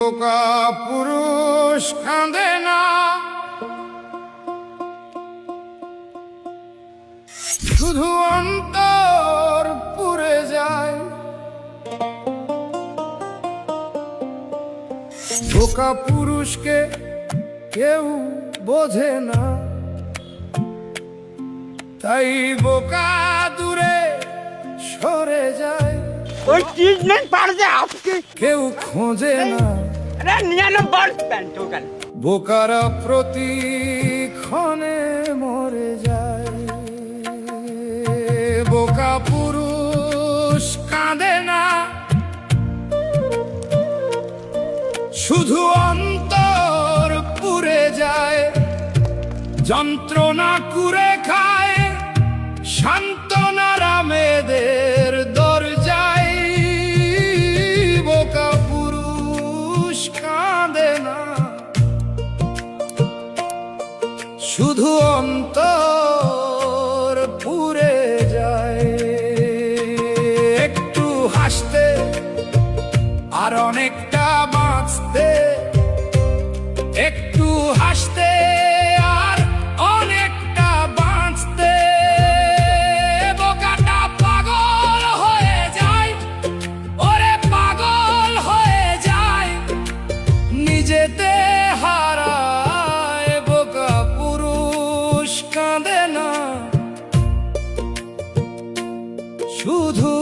বোকা পুরুষ কাঁদে না, শুধু অন্তর পুড়ে যায়। বোকা পুরুষকে কেউ বোঝে না, তাই বোকা দূরে সরে যায়। ওই চीज नहीं पड़ जाए आपके কেউ খোঁজে না, अरे नियानो बर्ड पैंट हो गल বোকারা প্রতিক্ষণে মরে যায়। বোকা পুরুষ কাঁদে না, শুধু অন্তর পুড়ে যায়। যন্ত্রণা কুরে খায় সান্ত্বনা মেয়েদের দরজায়। বোকা পুরুষ কাঁদে না, শুধু অন্তর পুড়ে যায়। একটু হাসতে আর অনেকটা বাঁচতে, একটু হাসতে আর অনেকটা বাঁচতে। বোকাটা পাগল হয়ে যায়, ওরে পাগল হয়ে যায়, নিজেতে হারায়। বোকা পুরুষ কাঁদে না, শুধু